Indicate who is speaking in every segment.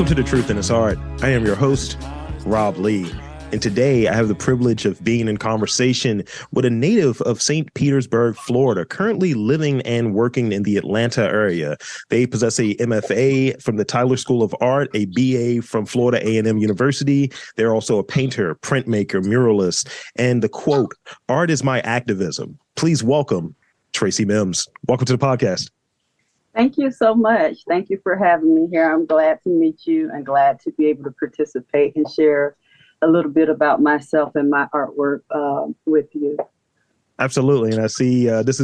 Speaker 1: Welcome to The Truth in Its Art. I am your host, Rob Lee. And today I have the privilege of being in conversation with a native of St. Petersburg, Florida, currently living and working in the Atlanta area. They possess a MFA from the Tyler School of Art, a BA from Florida A&M University. They're also a painter, printmaker, muralist, and the quote, "Art is my activism." Please welcome Traci Mims. Welcome to the podcast.
Speaker 2: Thank you so much. Thank you for having me here. I'm glad to meet you and glad to be able to participate and share a little bit about myself and my artwork with you.
Speaker 1: Absolutely. And I see this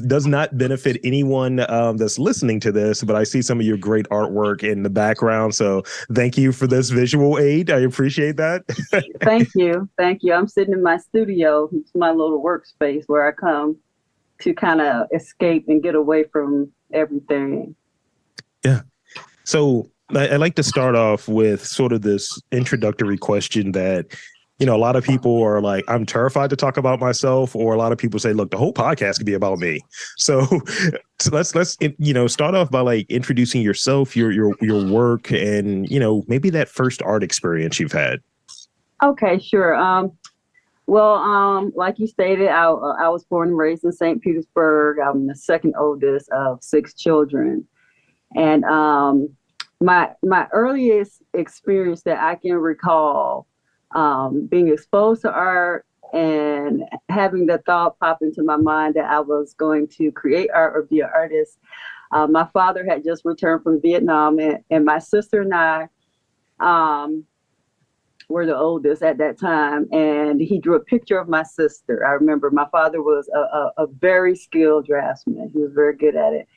Speaker 1: does not benefit anyone that's listening to this, but I see some of your great artwork in the background. So thank you for this visual aid. I appreciate that.
Speaker 2: Thank you. Thank you. I'm sitting in my studio. It's my little workspace where I come to kind of escape and get away from everything.
Speaker 1: Yeah. So I'd like to start off with sort of this introductory question that, a lot of people are like, I'm terrified to talk about myself, or a lot of people say, look, the whole podcast could be about me. So let's start off by like introducing yourself, your work, and, maybe that first art experience you've had.
Speaker 2: Okay, sure. Like you stated, I was born and raised in St. Petersburg. I'm the second oldest of 6 children. And my earliest experience that I can recall, being exposed to art and having the thought pop into my mind that I was going to create art or be an artist. My father had just returned from Vietnam, and my sister and I were the oldest at that time. And he drew a picture of my sister. I remember my father was a very skilled draftsman. He was very good at it.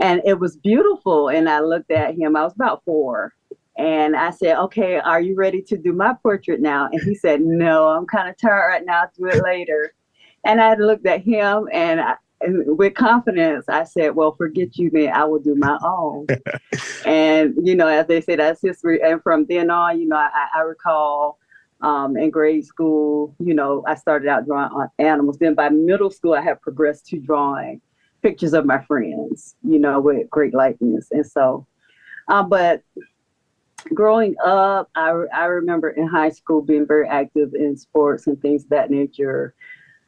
Speaker 2: And it was beautiful. And I looked at him. I was about 4. And I said, okay, are you ready to do my portrait now? And he said, no, I'm kind of tired right now. I'll do it later. And I looked at him and with confidence, I said, well, forget you, then I will do my own. And, as they say, that's history. And from then on, I recall in grade school, I started out drawing on animals. Then by middle school, I had progressed to drawing pictures of my friends, with great likeness. And so, but growing up, I remember in high school being very active in sports and things of that nature.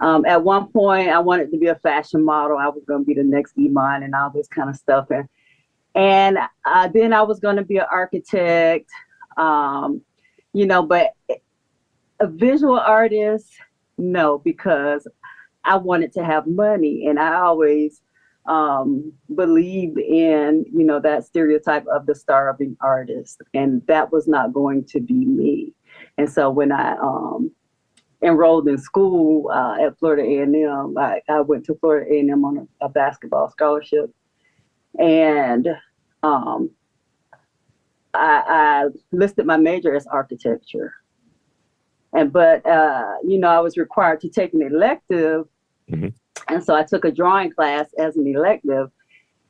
Speaker 2: At one point, I wanted to be a fashion model. I was going to be the next Iman and all this kind of stuff. And then I was going to be an architect, but a visual artist, no, because I wanted to have money. And I always believed in, that stereotype of the starving artist. And that was not going to be me. And so when I enrolled in school at Florida A&M, I went to Florida A&M on a basketball scholarship. And I listed my major as architecture. But I was required to take an elective. Mm-hmm. And so I took a drawing class as an elective,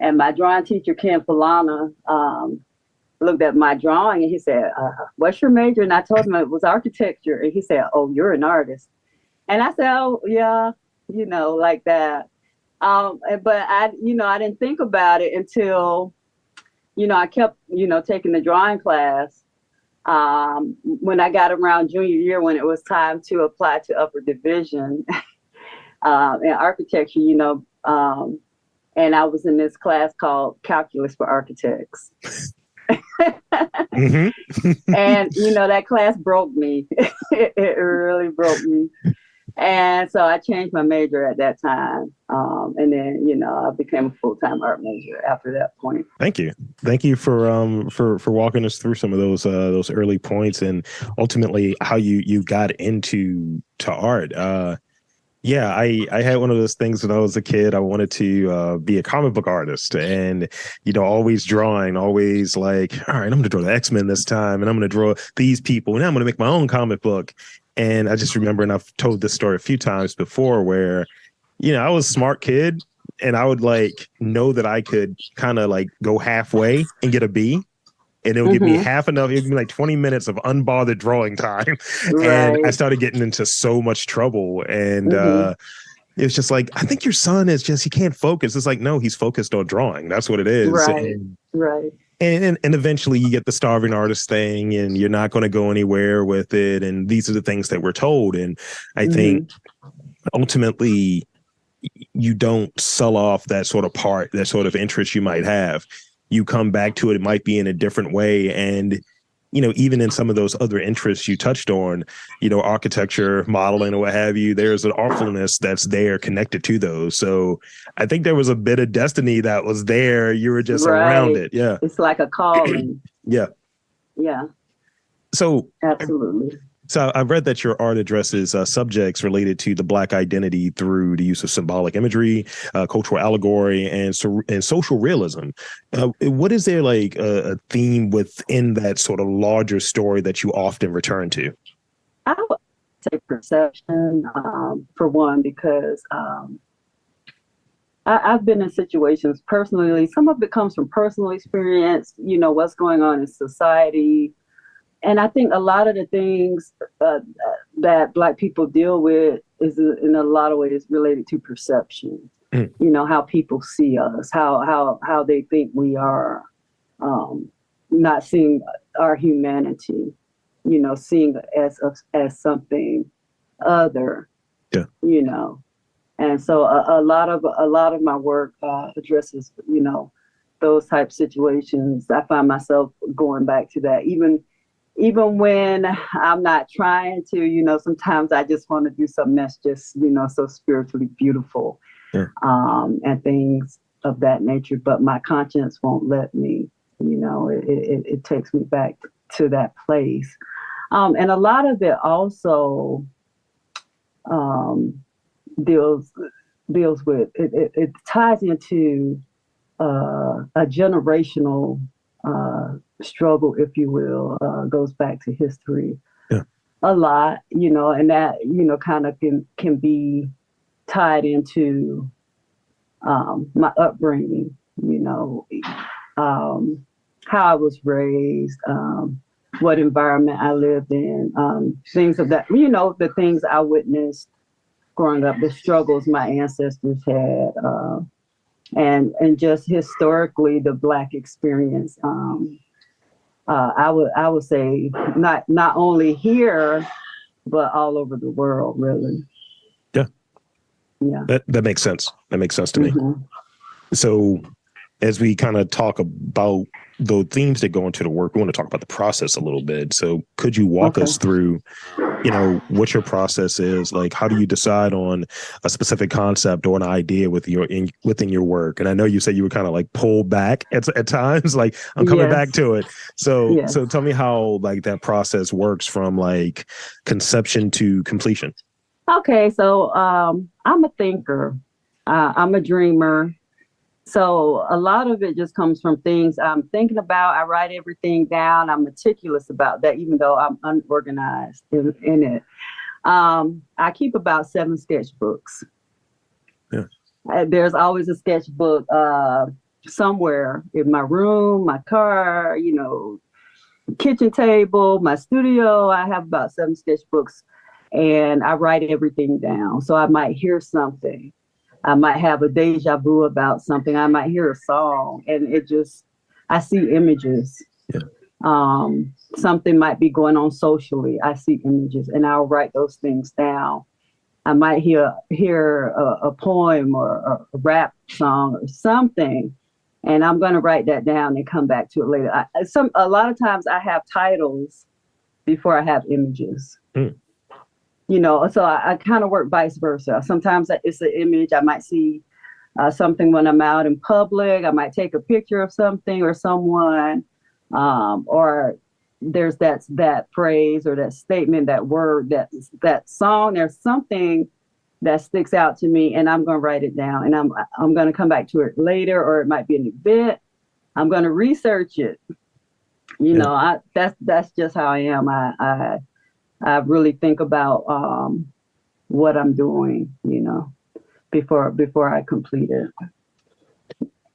Speaker 2: and my drawing teacher, Ken Polana, looked at my drawing and he said, what's your major? And I told him it was architecture. And he said, oh, you're an artist. And I said, oh, yeah, like that. But I didn't think about it until, I kept, taking the drawing class. When I got around junior year, when it was time to apply to upper division, in architecture, and I was in this class called Calculus for Architects. Mm-hmm. And, that class broke me. It really broke me. And so I changed my major at that time. And then, I became a full-time art major after that point.
Speaker 1: Thank you. Thank you for walking us through some of those early points and ultimately how you got into art. Yeah, I had one of those things when I was a kid. I wanted to be a comic book artist and, always drawing, always like, all right, I'm going to draw the X-Men this time and I'm going to draw these people and I'm going to make my own comic book. And I just remember, and I've told this story a few times before where, I was a smart kid and I would like know that I could kind of like go halfway and get a B. And it would give me half enough. It would give me like 20 minutes of unbothered drawing time. Right. And I started getting into so much trouble. And it was just like, I think your son is just, he can't focus. It's like, no, he's focused on drawing. That's what it is.
Speaker 2: Right. Right.
Speaker 1: And eventually you get the starving artist thing, and you're not going to go anywhere with it. And these are the things that we're told. And I think ultimately you don't sell off that sort of part, that sort of interest you might have. You come back to it. It might be in a different way. And, even in some of those other interests you touched on, architecture, modeling, or what have you, there's an awfulness that's there connected to those. So I think there was a bit of destiny that was there. You were just around it. Yeah.
Speaker 2: It's like a calling.
Speaker 1: Yeah.
Speaker 2: Yeah.
Speaker 1: So
Speaker 2: absolutely.
Speaker 1: So I've read that your art addresses subjects related to the Black identity through the use of symbolic imagery, cultural allegory, and social realism. What is there like a theme within that sort of larger story that you often return to?
Speaker 2: I would say perception, for one, because I've been in situations personally. Some of it comes from personal experience, what's going on in society. And I think a lot of the things that Black people deal with is in a lot of ways related to perception. How people see us, how they think we are, not seeing our humanity, seeing as something other. Yeah. And so a lot of my work addresses, those type situations. I find myself going back to that, even when I'm not trying to, sometimes I just want to do something that's just, so spiritually beautiful, and things of that nature. But my conscience won't let me, it takes me back to that place. And a lot of it also deals with, it ties into a generational struggle, if you will, goes back to history a lot, and that, kind of can be tied into my upbringing, how I was raised, what environment I lived in, things of that, the things I witnessed growing up, the struggles my ancestors had, and just historically the Black experience. I would say not only here, but all over the world, really. Yeah.
Speaker 1: That makes sense. That makes sense to me. So as we kind of talk about the themes that go into the work, we want to talk about the process a little bit. So could you walk us through, what your process is? Like, how do you decide on a specific concept or an idea within your work? And I know you said you were kind of like pulled back at times, like I'm coming back to it. So tell me how like that process works from like conception to completion.
Speaker 2: Okay. So I'm a thinker. I'm a dreamer. So a lot of it just comes from things I'm thinking about. I write everything down. I'm meticulous about that, even though I'm unorganized in it. I keep about 7 sketchbooks.
Speaker 1: Yeah.
Speaker 2: There's always a sketchbook somewhere in my room, my car, kitchen table, my studio. I have about 7 sketchbooks, and I write everything down. So I might hear something. I might have a deja vu about something. I might hear a song, and I see images. Yeah. Something might be going on socially. I see images, and I'll write those things down. I might hear a poem or a rap song or something, and I'm going to write that down and come back to it later. A lot of times I have titles before I have images. So I kind of work vice versa. Sometimes it's an image. I might see something when I'm out in public. I might take a picture of something or someone, or there's that phrase or that statement, that word, that song. There's something that sticks out to me, and I'm going to write it down, and I'm going to come back to it later, or it might be an event. I'm going to research it. That's just how I am. I really think about what I'm doing, before I complete it.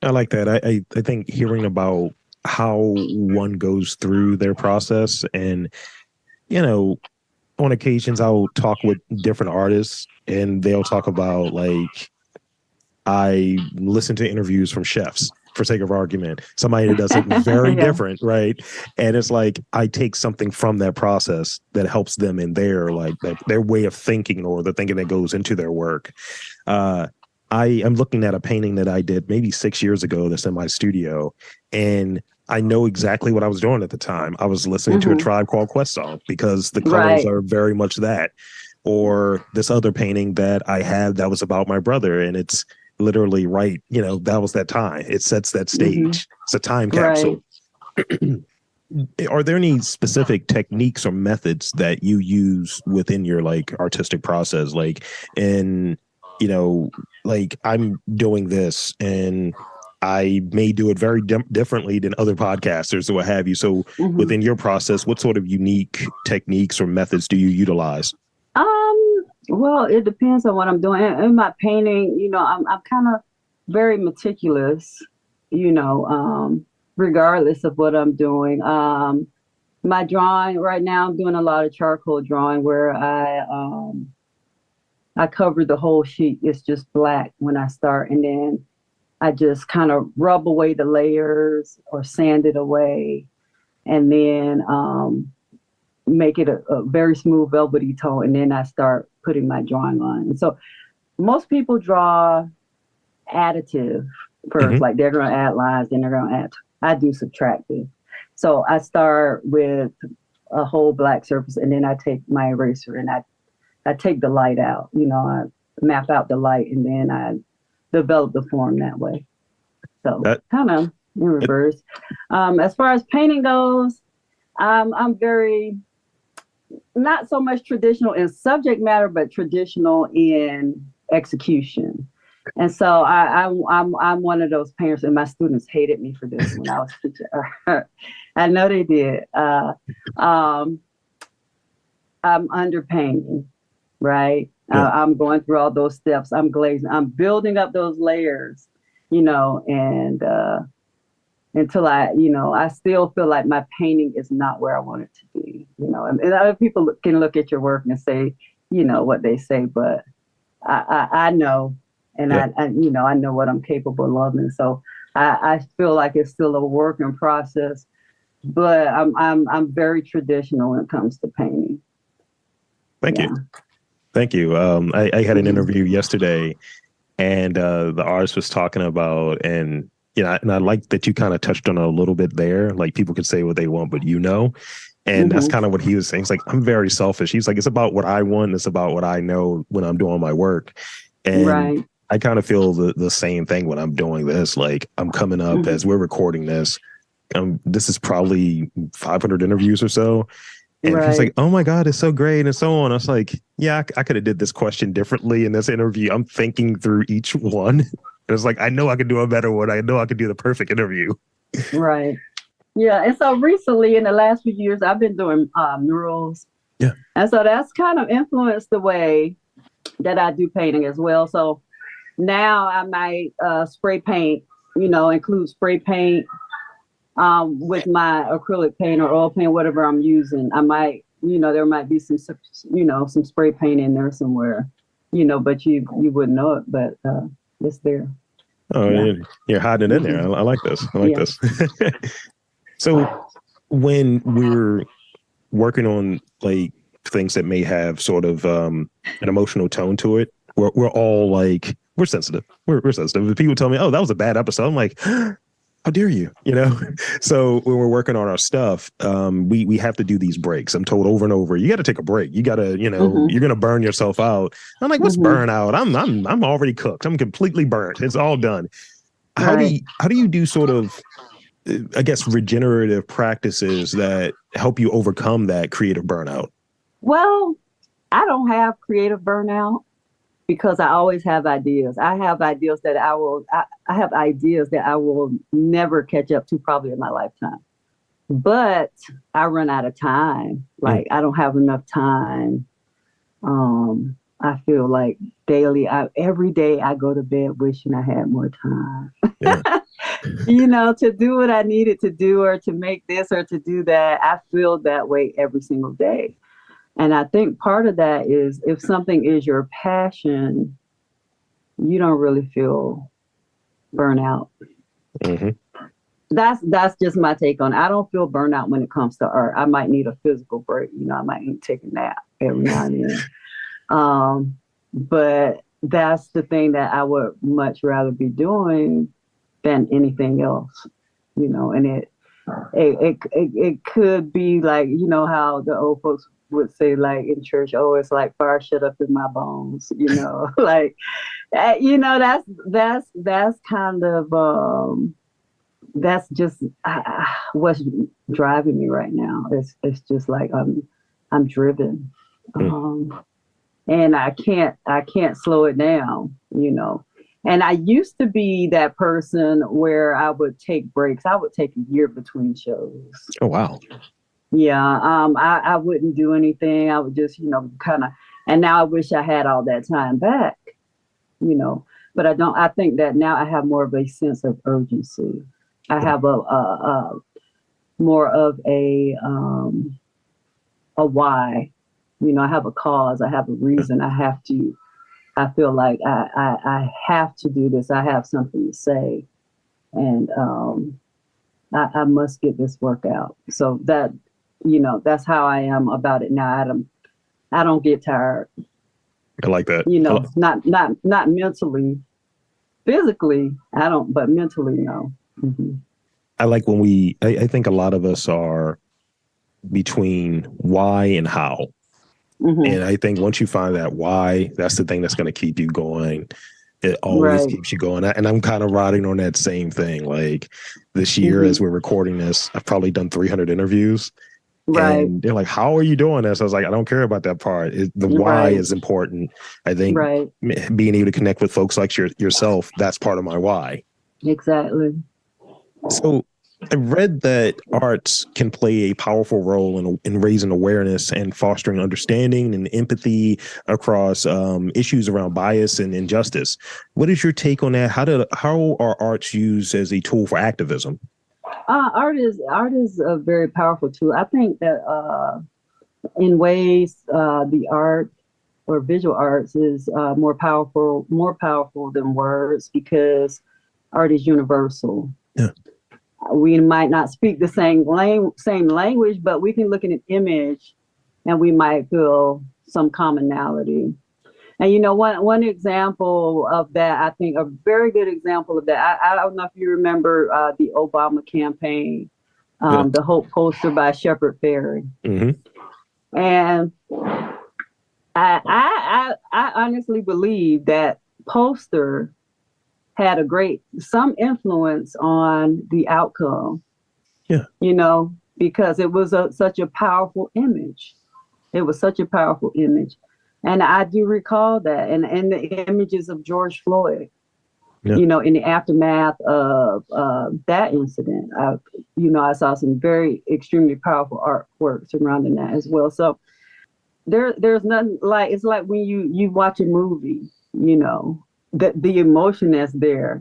Speaker 1: I like that. I think hearing about how one goes through their process, and, on occasions I'll talk with different artists and they'll talk about like, I listen to interviews from chefs for sake of argument, somebody that does it very
Speaker 2: Yeah.
Speaker 1: different, right? And it's like I take something from that process that helps them in their like their way of thinking or the thinking that goes into their work. I am looking at a painting that I did maybe 6 years ago that's in my studio, and I know exactly what I was doing at the time. I was listening to a Tribe Called Quest song because the colors
Speaker 2: Right.
Speaker 1: are very much that. Or this other painting that I had that was about my brother, and it's literally right, that was that time. It sets that stage. It's a time capsule.
Speaker 2: Right.
Speaker 1: Are there any specific techniques or methods that you use within your like artistic process? Like in, like I'm doing this and I may do it very differently than other podcasters or what have you. So within your process, what sort of unique techniques or methods do you utilize?
Speaker 2: Well, it depends on what I'm doing. In my painting, I'm kind of very meticulous, regardless of what I'm doing. My drawing right now, I'm doing a lot of charcoal drawing where I cover the whole sheet. It's just black when I start, and then I just kind of rub away the layers or sand it away, and then make it a very smooth velvety tone, and then I start putting my drawing on. And so most people draw additive first, like they're going to add lines, then they're going to add. I do subtractive. So I start with a whole black surface, and then I take my eraser and I take the light out. I map out the light, and then I develop the form that way. So kind of in reverse. As far as painting goes, I'm very not so much traditional in subject matter, but traditional in execution. And so I'm one of those painters, and my students hated me for this when I was teaching. I know they did. I'm underpainting, right? Yeah. I'm going through all those steps. I'm glazing. I'm building up those layers, and until I still feel like my painting is not where I want it to be, and other people can look at your work and say, what they say, but I know, and yeah. I know what I'm capable of. And so I feel like it's still a work in process, but I'm very traditional when it comes to painting.
Speaker 1: Thank you. Thank you. I had an interview yesterday, and the artist was talking about, and I like that you kind of touched on it a little bit there. Like people could say what they want, but and that's kind of what he was saying. It's like, I'm very selfish. He's like, it's about what I want. It's about what I know when I'm doing my work. And I kind of feel the same thing when I'm doing this. Like I'm coming up as we're recording this. This is probably 500 interviews or so. And he's like, oh my God, it's so great. And so on. I was like, yeah, I could have did this question differently in this interview. I'm thinking through each one. It's like, I know I can do a better one. I know I can do the perfect interview.
Speaker 2: Right. Yeah. And so recently in the last few years, I've been doing murals.
Speaker 1: Yeah.
Speaker 2: And so that's kind of influenced the way that I do painting as well. So now I might spray paint, include spray paint with my acrylic paint or oil paint, whatever I'm using. I might, there might be some spray paint in there somewhere, but you wouldn't know it, but it's there.
Speaker 1: Oh, yeah. You're hiding it in there. I like this. I like this. So when we're working on like things that may have sort of an emotional tone to it, we're all like, we're sensitive. We're sensitive. If people tell me, oh, that was a bad episode, I'm like, how dare you? So when we're working on our stuff, we have to do these breaks. I'm told over and over, you got to take a break. You got to, you're going to burn yourself out. I'm like, what's burnout? I'm already cooked. I'm completely burnt. It's all done. How do you do sort of, I guess, regenerative practices that help you overcome that creative burnout?
Speaker 2: Well, I don't have creative burnout because I always have ideas. I have ideas that I have ideas that I will never catch up to probably in my lifetime. But I run out of time. Like I don't have enough time. I feel like every day I go to bed wishing I had more time. Yeah. To do what I needed to do or to make this or to do that. I feel that way every single day. And I think part of that is if something is your passion, you don't really feel burnout.
Speaker 1: Hmm.
Speaker 2: That's just my take on it. I don't feel burnout when it comes to art. I might need a physical break. I might need to take a nap every now and then. But that's the thing that I would much rather be doing than anything else. And it could be like, how the old folks would say, like in church, oh, it's like fire shut up in my bones, like, that's kind of, that's just what's driving me right now. It's just like I'm driven, and I can't slow it down. And I used to be that person where I would take breaks. I would take a year between shows.
Speaker 1: Oh, wow.
Speaker 2: Yeah, I wouldn't do anything. I would just, kind of. And now I wish I had all that time back, but I don't. I think that now I have more of a sense of urgency. I have a more of a why. I have a cause. I have a reason. I feel like I have to do this. I have something to say, and I must get this work out. So that's how I am about it now. I don't get tired.
Speaker 1: I like that.
Speaker 2: Not mentally, physically. I don't, but mentally, no. Mm-hmm.
Speaker 1: I like when I think a lot of us are between why and how. Mm-hmm. And I think once you find that why, that's the thing that's going to keep you going. It always keeps you going. And I'm kind of riding on that same thing. Like this year, as we're recording this, I've probably done 300 interviews. Right. And they're like, how are you doing this? I was like, I don't care about that part. The why is important. I think being able to connect with folks like yourself, that's part of my why.
Speaker 2: Exactly.
Speaker 1: So I read that arts can play a powerful role in raising awareness and fostering understanding and empathy across issues around bias and injustice. What is your take on that? How are arts used as a tool for activism?
Speaker 2: Art is a very powerful tool. I think that in ways the art or visual arts is more powerful than words, because art is universal. Yeah. We might not speak the same language, but we can look at an image and we might feel some commonality. And one example of that, I think a very good example of that, I don't know if you remember the Obama campaign, the Hope poster by Shepard Fairey. Mm-hmm. And I honestly believe that poster had some influence on the outcome. Yeah. Because it was such a powerful image. It was such a powerful image. And I do recall that. And the images of George Floyd, in the aftermath of that incident, I saw some very extremely powerful artwork surrounding that as well. So there's nothing like, it's like when you watch a movie, the emotion that's there,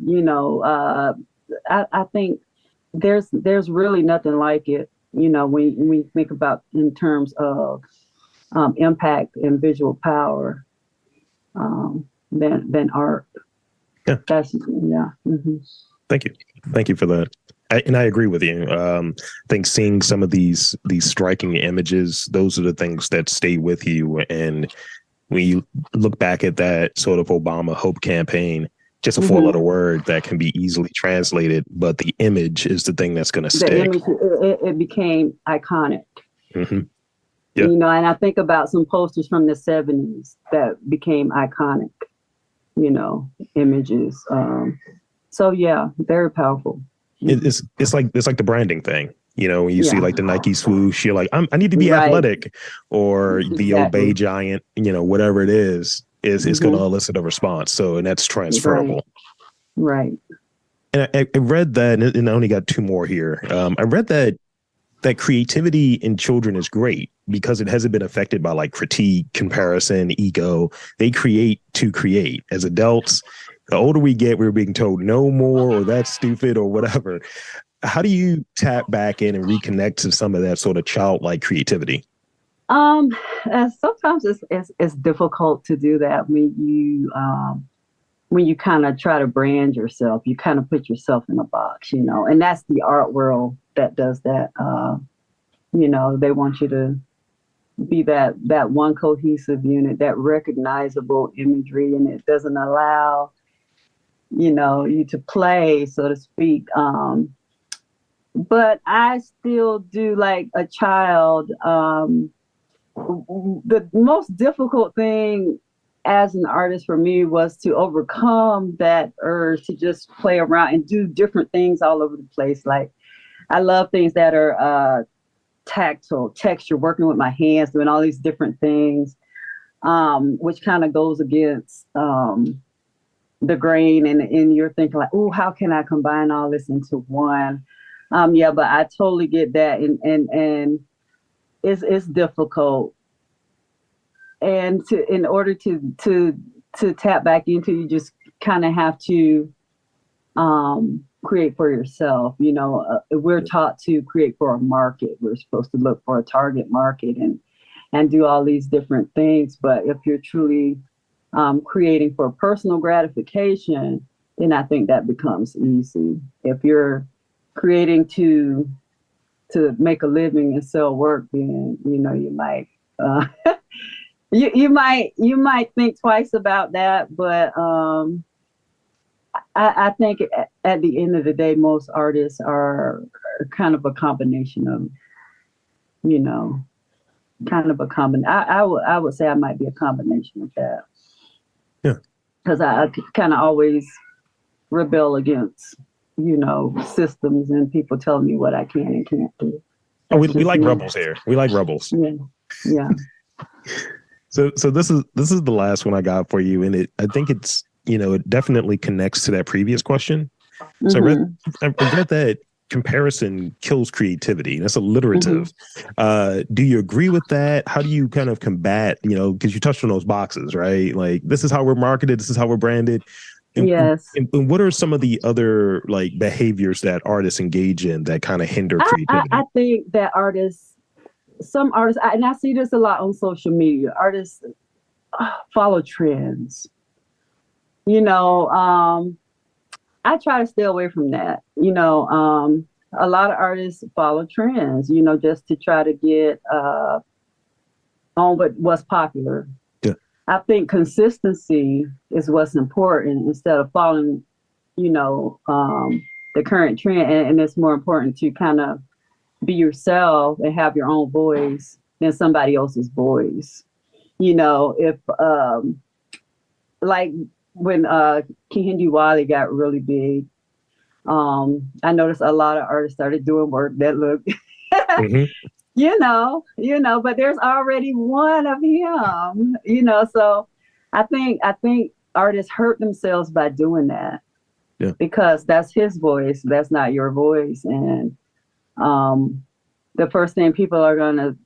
Speaker 2: I think there's really nothing like it, when we think about in terms of impact and visual power than art. Yeah. Mm-hmm.
Speaker 1: Thank you for that. And I agree with you. I think seeing some of these striking images, those are the things that stay with you. And when you look back at that sort of Obama Hope campaign, just a four-letter word that can be easily translated, but the image is the thing that's going to stick.
Speaker 2: Image, it became iconic.
Speaker 1: Mm-hmm. Yeah.
Speaker 2: And I think about some posters from the 70s that became iconic, images. So yeah, very powerful.
Speaker 1: It's like the branding thing. When you see like the Nike swoosh, you're like, I need to be athletic, or the Obey giant, whatever it is going to elicit a response. So, and that's transferable.
Speaker 2: Right.
Speaker 1: And I read that, and I only got two more here. I read that creativity in children is great because it hasn't been affected by like critique, comparison, ego. They create to create. As adults, the older we get, we're being told no more, or that's stupid, or whatever. How do you tap back in and reconnect to some of that sort of childlike creativity?
Speaker 2: Sometimes it's difficult to do that when you when you kind of try to brand yourself, you kind of put yourself in a box, and that's the art world that does that. They want you to be that one cohesive unit, that recognizable imagery, and it doesn't allow, you to play, so to speak. But I still do like a child. The most difficult thing as an artist for me was to overcome that urge to just play around and do different things all over the place. Like, I love things that are tactile, texture, working with my hands, doing all these different things, which kind of goes against the grain. And you're thinking like, oh, how can I combine all this into one? Yeah, but I totally get that. And it's difficult. And in order to tap back into, you just kind of have to create for yourself. We're taught to create for a market. We're supposed to look for a target market and do all these different things. But if you're truly creating for personal gratification, then I think that becomes easy. If you're creating to make a living and sell work, then you might you might think twice about that. But I think at the end of the day, most artists are kind of a combination of, kind of a combination. I would say I might be a combination of that.
Speaker 1: Yeah.
Speaker 2: Because I kind of always rebel against, systems and people telling me what I can and can't do.
Speaker 1: Oh, we like rebels here. We like rebels.
Speaker 2: Yeah. Yeah.
Speaker 1: So this is the last one I got for you, and I think it's, it definitely connects to that previous question. So I read that comparison kills creativity. That's alliterative. Do you agree with that? How do you kind of combat, because you touched on those boxes, right? Like, this is how we're marketed. This is how we're branded. And,
Speaker 2: yes.
Speaker 1: And what are some of the other like behaviors that artists engage in that kind of hinder creativity?
Speaker 2: I think that some artists, and I see this a lot on social media, artists follow trends. I try to stay away from that. A lot of artists follow trends, just to try to get on what's popular.
Speaker 1: Yeah.
Speaker 2: I think consistency is what's important instead of following, the current trend. And it's more important to kind of be yourself and have your own voice than somebody else's voice. If like when Kehinde Wiley got really big, I noticed a lot of artists started doing work that looked, but there's already one of him, so I think artists hurt themselves by doing that.
Speaker 1: Yeah. Because
Speaker 2: that's his voice, that's not your voice. And the first thing people are going to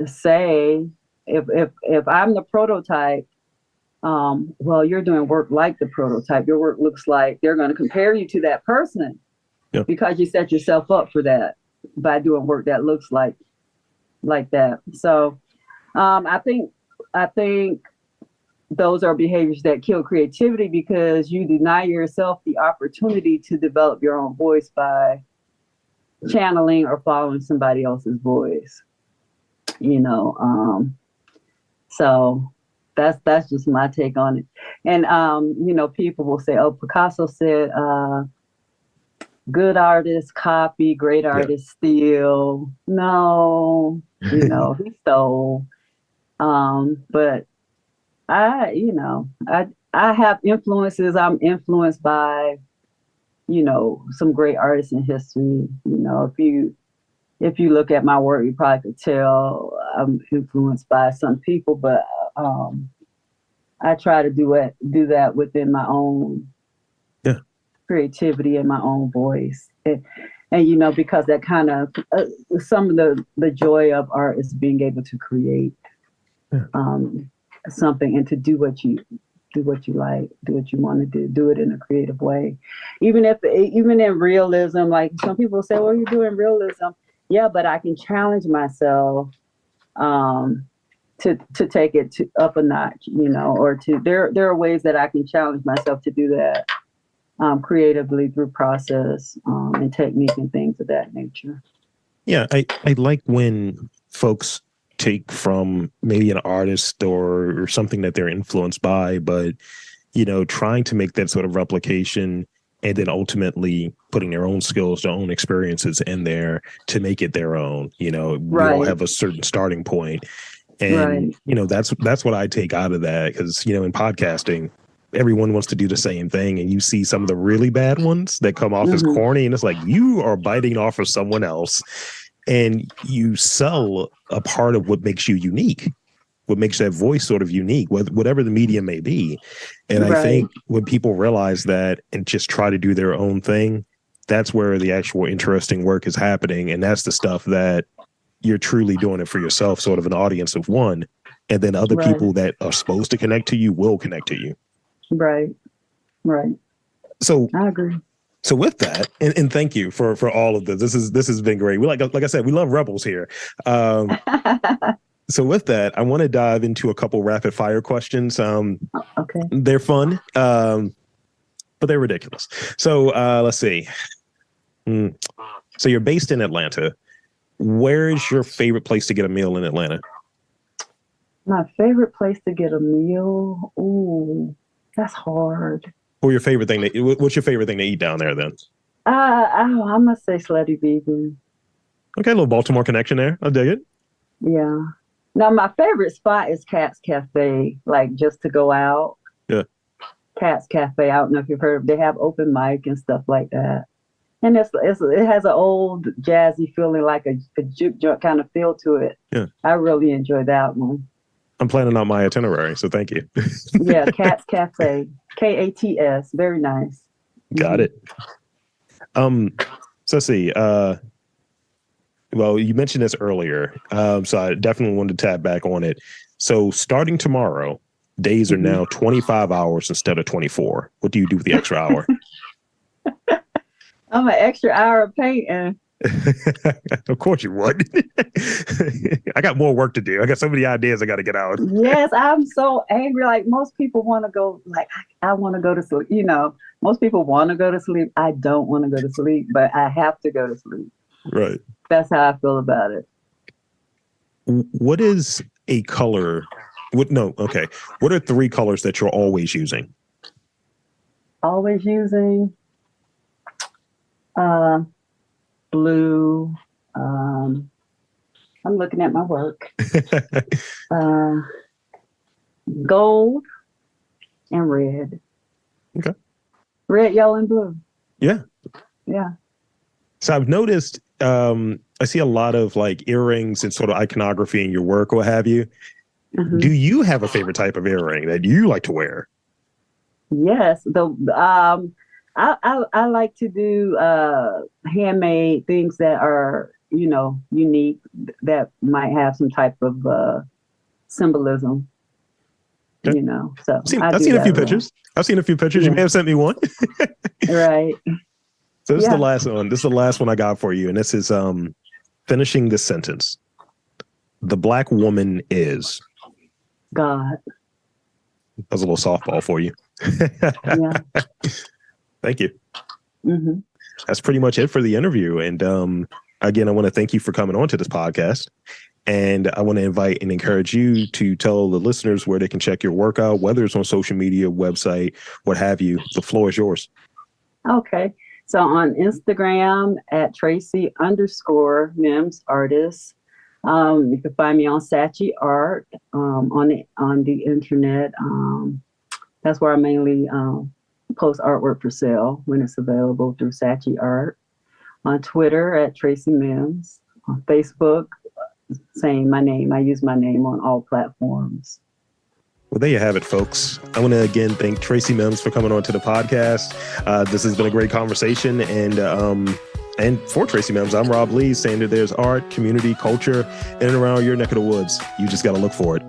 Speaker 2: say, if I'm the prototype, well, you're doing work like the prototype. Your work looks like, they're going to compare you to that person. Yeah. Because you set yourself up for that by doing work that looks like that. So I think those are behaviors that kill creativity because you deny yourself the opportunity to develop your own voice by channeling or following somebody else's voice. So that's just my take on it. And people will say, oh, Picasso said good artists copy, great artists steal. No, he stole. But I have influences. I'm influenced by, some great artists in history. If you look at my work, you probably could tell I'm influenced by some people, but I try to do that within my own creativity and my own voice. And because that kind of some of the joy of art is being able to create something and to do what you like, do what you want to do it in a creative way. Even in realism, like some people say, well, you're doing realism. Yeah, but I can challenge myself to take it up a notch, you know, or there are ways that I can challenge myself to do that creatively through process and technique and things of that nature.
Speaker 1: Yeah, I like when folks take from maybe an artist or something that they're influenced by, but, you know, trying to make that sort of replication and then ultimately putting their own skills, their own experiences in there to make it their own. You know, we all have a certain starting point. And, you know, that's what I take out of that. Because, you know, in podcasting, everyone wants to do the same thing. And you see some of the really bad ones that come off as corny. And it's like, you are biting off of someone else. And you sell a part of what makes you unique, what makes that voice sort of unique, whatever the medium may be. And I think when people realize that and just try to do their own thing, that's where the actual interesting work is happening. And that's the stuff that you're truly doing it for yourself, sort of an audience of one. And then other people that are supposed to connect to you will connect to you. Right. So
Speaker 2: I agree.
Speaker 1: So with that, and thank you for all of this. This has been great. We like I said, we love rebels here. So with that, I want to dive into a couple rapid fire questions.
Speaker 2: Okay.
Speaker 1: They're fun, but they're ridiculous. So let's see. So you're based in Atlanta. Where is your favorite place to get a meal in Atlanta?
Speaker 2: My favorite place to get a meal? Ooh, that's hard.
Speaker 1: Or your favorite thing what's your favorite thing to eat down there then?
Speaker 2: I must say Slutty Vegan.
Speaker 1: Okay, a little Baltimore connection there. I dig it.
Speaker 2: Yeah. Now my favorite spot is Cat's Cafe, like just to go out.
Speaker 1: Yeah.
Speaker 2: Cat's Cafe. I don't know if you've heard of it. They have open mic and stuff like that. And it has an old jazzy feeling, like a juke joint kind of feel to it.
Speaker 1: Yeah.
Speaker 2: I really enjoy that one.
Speaker 1: I'm planning on my itinerary, so thank you.
Speaker 2: Yeah, Cat's Cafe, Kats, very nice.
Speaker 1: Got it. So let's see. Well, you mentioned this earlier, so I definitely wanted to tap back on it. So starting tomorrow, days are now 25 hours instead of 24. What do you do with the extra hour?
Speaker 2: I'm an extra hour of painting.
Speaker 1: Of course you would. I got more work to do. I got so many ideas I got to get out.
Speaker 2: Yes, I'm so angry. Like most people want to go, like I want to go to sleep. You know, most people want to go to sleep. I don't want to go to sleep, but I have to go to sleep.
Speaker 1: Right.
Speaker 2: That's how I feel about it.
Speaker 1: What is a color? What are 3 colors that you're always using?
Speaker 2: Always using blue. I'm looking at my work. Gold and red.
Speaker 1: Okay.
Speaker 2: Red, yellow, and blue.
Speaker 1: Yeah.
Speaker 2: Yeah.
Speaker 1: So I've noticed I see a lot of like earrings and sort of iconography in your work, what have you. Mm-hmm. Do you have a favorite type of earring that you like to wear?
Speaker 2: Yes. I like to do handmade things that are, you know, unique, that might have some type of symbolism. Okay. You know, so
Speaker 1: I've seen a few pictures. I've seen a few pictures. Yeah. You may have sent me one.
Speaker 2: Right.
Speaker 1: So this is the last one. This is the last one I got for you. And this is finishing this sentence. The Black woman is
Speaker 2: God.
Speaker 1: That was a little softball for you.
Speaker 2: Yeah.
Speaker 1: Thank you.
Speaker 2: Mm-hmm.
Speaker 1: That's pretty much it for the interview. And again, I want to thank you for coming on to this podcast. And I want to invite and encourage you to tell the listeners where they can check your work out, whether it's on social media, website, what have you. The floor is yours. Okay.
Speaker 2: So on Instagram at Traci_Mims artist. You can find me on Traci Art on the internet. That's where I mainly post artwork for sale when it's available through Traci Art. On Twitter at Traci Mims. On Facebook, saying my name. I use my name on all platforms.
Speaker 1: Well, there you have it, folks. I want to again thank Traci Mims for coming on to the podcast. This has been a great conversation. And for Traci Mims, I'm Rob Lee, saying that there's art, community, culture in and around your neck of the woods. You just got to look for it.